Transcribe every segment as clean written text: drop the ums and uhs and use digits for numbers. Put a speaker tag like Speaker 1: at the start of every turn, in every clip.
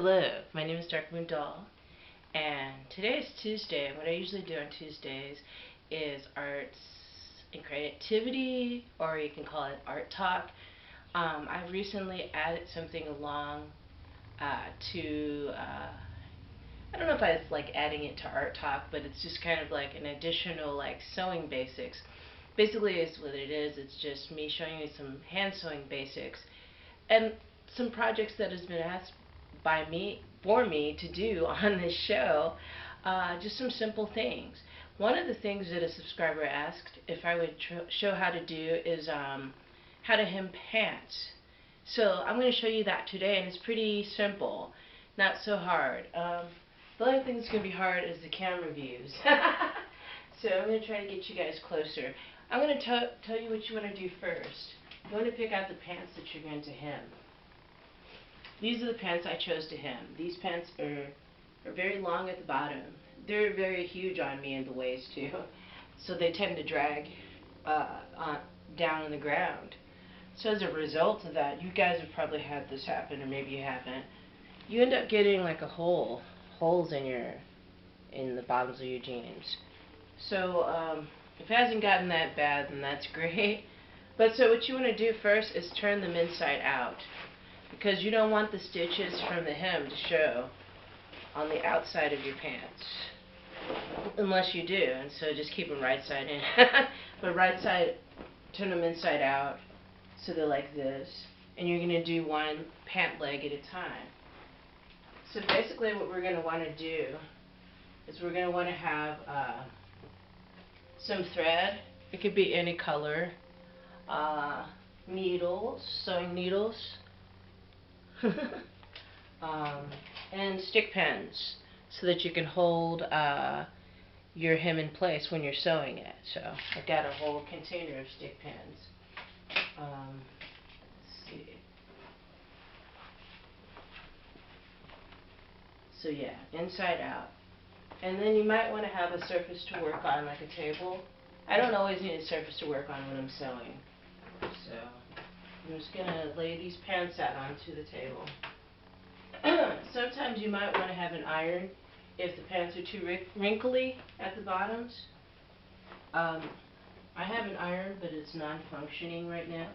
Speaker 1: Hello, my name is Darkmoon Doll, and today is Tuesday. What I usually do on Tuesdays is arts and creativity, or you can call it art talk. I've recently added something along to, I don't know if I was like adding it to art talk, but it's just kind of like an additional like sewing basics. Basically, is what it is. It's just me showing you some hand sewing basics and some projects that has been asked by me for me to do on this show. Just some simple things. One of the things that a subscriber asked if I would show how to do is how to hem pants. So I'm going to show you that today, and it's pretty simple, not so hard. The only thing that's going to be hard is the camera views. So I'm going to try to get you guys closer. I'm going to tell you what you want to do first. You want to pick out the pants that you're going to hem. These are the pants I chose to hem. These pants are very long at the bottom. They're very huge on me in the waist too, so they tend to drag down on the ground. So as a result of that, you guys have probably had this happen, or maybe you haven't. You end up getting like holes in the bottoms of your jeans. So if it hasn't gotten that bad, then that's great. But so what you want to do first is turn them inside out, because you don't want the stitches from the hem to show on the outside of your pants, unless you do, and so just keep them right side in. But right side, turn them inside out so they're like this, and you're going to do one pant leg at a time. So basically what we're going to want to do is we're going to want to have some thread. It could be any color. Needles, sewing needles, and stick pins so that you can hold your hem in place when you're sewing it. So I've got a whole container of stick pins. Let's see. So yeah, inside out. And then you might want to have a surface to work on, like a table. I don't always need a surface to work on when I'm sewing. So I'm just going to lay these pants out onto the table. Sometimes you might want to have an iron if the pants are too wrinkly at the bottoms. I have an iron, but it's non-functioning right now.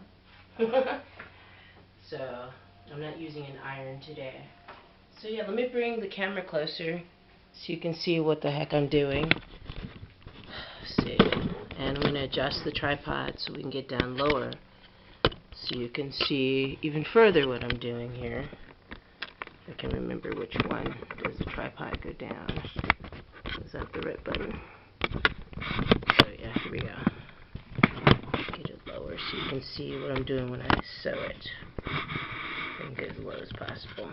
Speaker 1: So I'm not using an iron today. So yeah, let me bring the camera closer so you can see what the heck I'm doing. See, and I'm going to adjust the tripod so we can get down lower so you can see even further what I'm doing here. I can remember which one does the tripod go down. Is that the right button? So yeah, here we go. Get it lower so you can see what I'm doing when I sew it. And get as low as possible.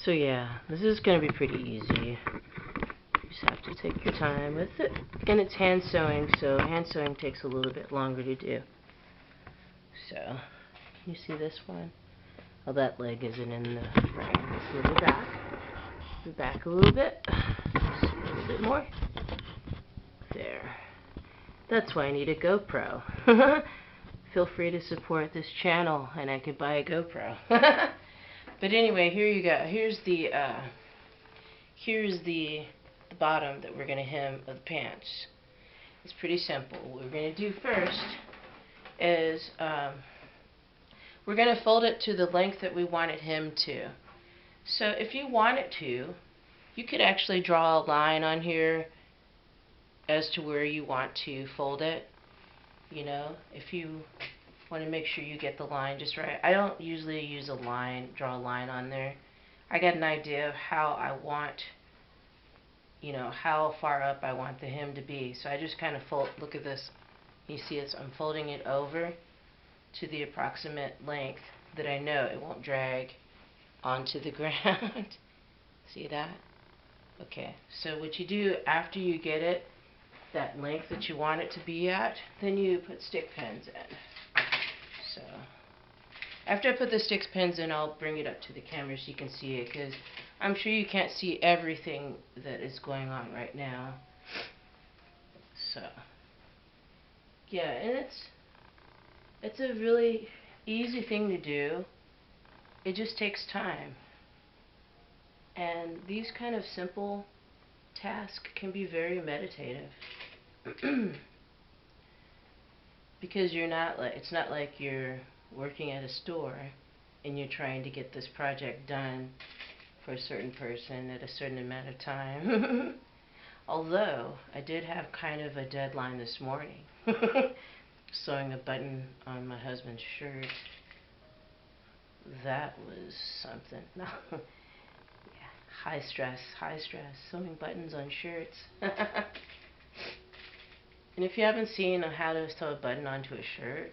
Speaker 1: So yeah, this is going to be pretty easy. You just have to take your time with it. And it's hand sewing, so hand sewing takes a little bit longer to do. So, can you see this one? Oh, that leg isn't in the frame. Let's move it back. Move back a little bit. Just a little bit more. There. That's why I need a GoPro. Feel free to support this channel, and I could buy a GoPro. But anyway, here you go. Here's the bottom that we're going to hem of the pants. It's pretty simple. What we're going to do first is we're going to fold it to the length that we want it hemmed to. So if you wanted to, you could actually draw a line on here as to where you want to fold it. You know, if you want to make sure you get the line just right. I don't usually use a line, draw a line on there. I got an idea of how I want, you know, how far up I want the hem to be. So I just kind of fold, look at this. You see this, I'm folding it over to the approximate length that I know it won't drag onto the ground. See that? Okay, so what you do after you get it, that length that you want it to be at, then you put stick pins in. So after I put the stick pins in, I'll bring it up to the camera so you can see it, because I'm sure you can't see everything that is going on right now. So yeah, and it's a really easy thing to do. It just takes time. And these kind of simple tasks can be very meditative. Because it's not like you're working at a store and you're trying to get this project done for a certain person at a certain amount of time. Although I did have kind of a deadline this morning. Sewing a button on my husband's shirt. That was something. No. Yeah, high stress. Sewing buttons on shirts. And if you haven't seen how to sew a button onto a shirt,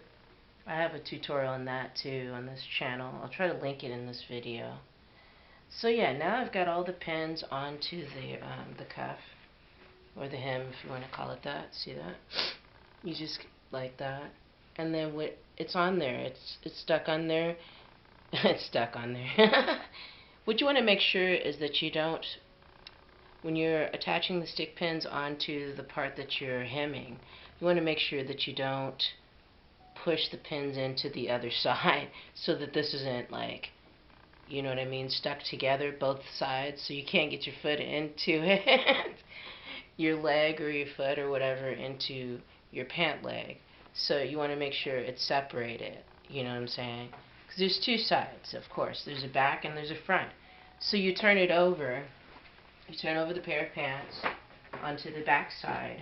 Speaker 1: I have a tutorial on that too on this channel. I'll try to link it in this video. So yeah, now I've got all the pins onto the cuff, or the hem if you want to call it that. See that? You just like that, and then it's on there. It's stuck on there. It's stuck on there. What you want to make sure is that you don't, when you're attaching the stick pins onto the part that you're hemming, you want to make sure that you don't push the pins into the other side, so that this isn't like, you know what I mean, stuck together both sides, so you can't get your foot into it, your leg or your foot or whatever into your pant leg. So you want to make sure it's separated, you know what I'm saying? Because there's two sides, of course. There's a back and there's a front. So you turn it over. You turn over the pair of pants onto the back side.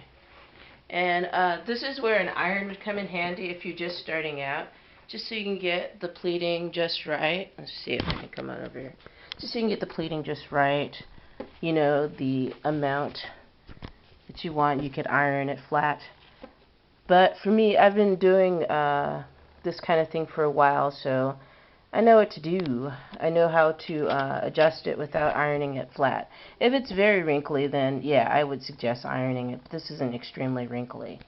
Speaker 1: And this is where an iron would come in handy if you're just starting out, just so you can get the pleating just right. Let's see if I can come on over here. Just so you can get the pleating just right. You know, the amount that you want. You could iron it flat. But for me, I've been doing this kind of thing for a while, so I know what to do. I know how to adjust it without ironing it flat. If it's very wrinkly, then yeah, I would suggest ironing it. This isn't extremely wrinkly.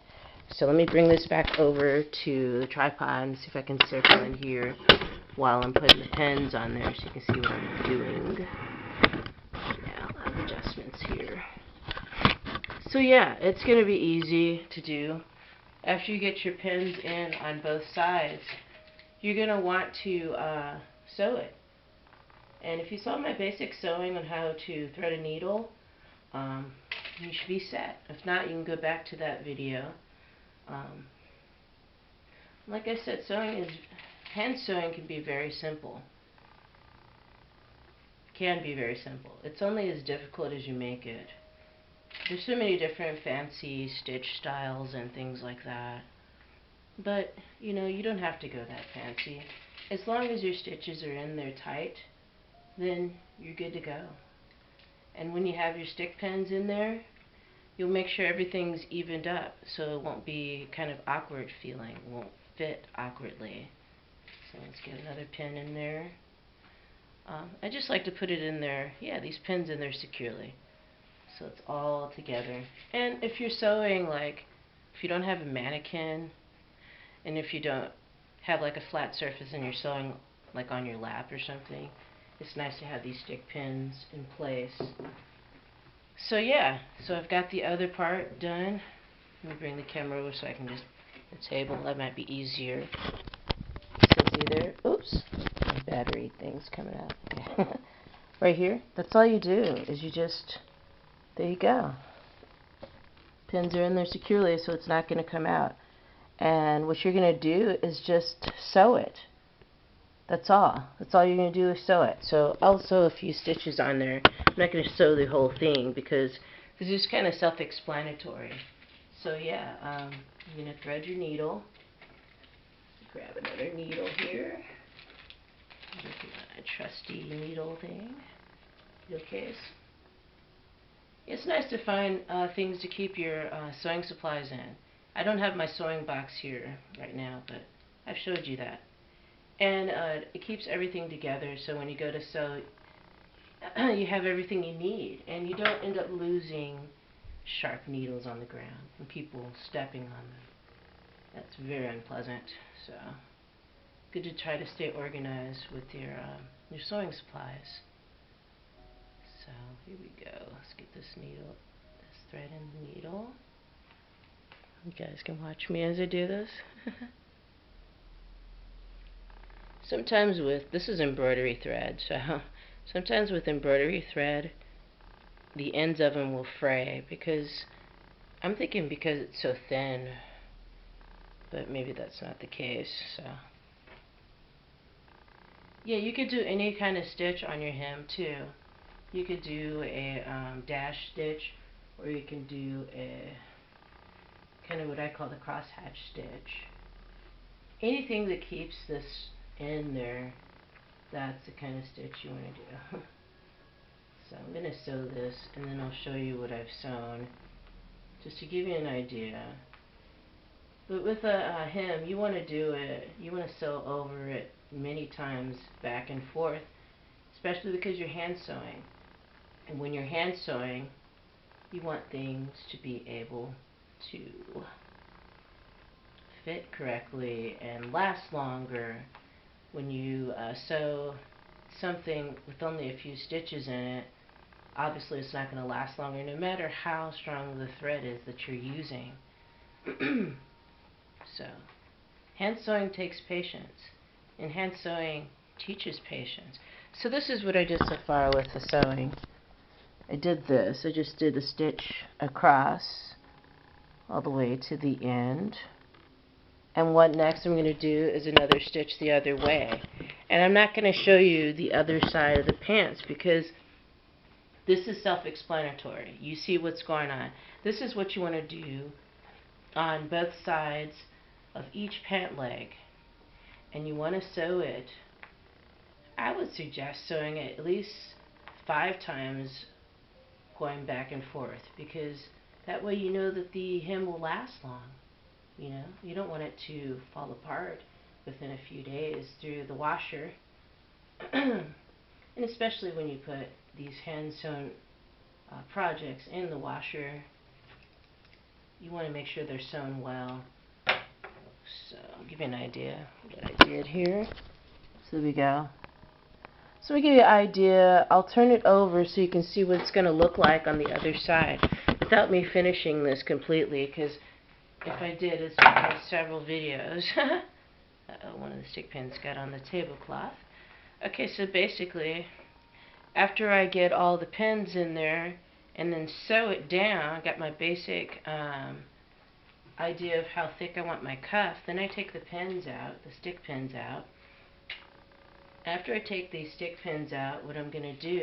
Speaker 1: So let me bring this back over to the tripod and see if I can circle in here while I'm putting the pins on there so you can see what I'm doing. Yeah, I'll have adjustments here. So yeah, it's going to be easy to do. After you get your pins in on both sides, you're going to want to sew it. And if you saw my basic sewing on how to thread a needle, you should be set. If not, you can go back to that video. Like I said, hand sewing can be very simple. Can be very simple. It's only as difficult as you make it. There's so many different fancy stitch styles and things like that. But, you know, you don't have to go that fancy. As long as your stitches are in there tight, then you're good to go. And when you have your stick pins in there, you'll make sure everything's evened up so it won't be kind of awkward feeling. It won't fit awkwardly. So let's get another pin in there. I just like to put it in there, yeah, these pins in there securely. So it's all together. And if you're sewing, like, if you don't have a mannequin, and if you don't have like a flat surface and you're sewing like on your lap or something, it's nice to have these stick pins in place. So yeah, so I've got the other part done. Let me bring the camera over so I can just, the table, that might be easier. So see there, oops, my battery thing's coming out. Okay. Right here, that's all you do, is you just, there you go. Pins are in there securely so it's not going to come out. And what you're going to do is just sew it. That's all. That's all you're going to do is sew it. So I'll sew a few stitches on there. I'm not going to sew the whole thing because it's just kind of self-explanatory. So yeah, you're going to thread your needle. Grab another needle here. A trusty needle thing. Needle case. It's nice to find things to keep your sewing supplies in. I don't have my sewing box here right now, but I've showed you that. And it keeps everything together, so when you go to sew, you have everything you need, and you don't end up losing sharp needles on the ground and people stepping on them. That's very unpleasant. So good to try to stay organized with your sewing supplies. So here we go. Let's get this needle, this thread in the needle. You guys can watch me as I do this. Sometimes this is embroidery thread, so Sometimes with embroidery thread, the ends of them will fray because I'm thinking because it's so thin, but maybe that's not the case. So yeah, you could do any kind of stitch on your hem too. You could do a dash stitch, or you can do a kind of what I call the crosshatch stitch. Anything that keeps this in there, that's the kind of stitch you want to do. So I'm going to sew this, and then I'll show you what I've sewn, just to give you an idea. But with a hem, you want to do it, you want to sew over it many times back and forth, especially because you're hand sewing. And when you're hand sewing, you want things to be able to fit correctly and last longer. When you sew something with only a few stitches in it, obviously it's not going to last longer, no matter how strong the thread is that you're using. So, hand sewing takes patience, and hand sewing teaches patience. So this is what I did so far with the sewing. I did this. I just did a stitch across all the way to the end. And what next I'm going to do is another stitch the other way. And I'm not going to show you the other side of the pants because this is self-explanatory. You see what's going on. This is what you want to do on both sides of each pant leg. And you want to sew it. I would suggest sewing it at least 5 times, going back and forth, because that way you know that the hem will last long. You know, you don't want it to fall apart within a few days through the washer. And especially when you put these hand sewn projects in the washer, you want to make sure they're sewn well. So I'll give you an idea of what I did here. So there we go. So we give you an idea. I'll turn it over so you can see what it's going to look like on the other side without me finishing this completely, because if I did, it's going to be several videos. One of the stick pins got on the tablecloth. Okay, so basically, after I get all the pins in there and then sew it down, I got my basic idea of how thick I want my cuff. Then I take the pins out, the stick pins out. After I take these stick pins out, what I'm going to do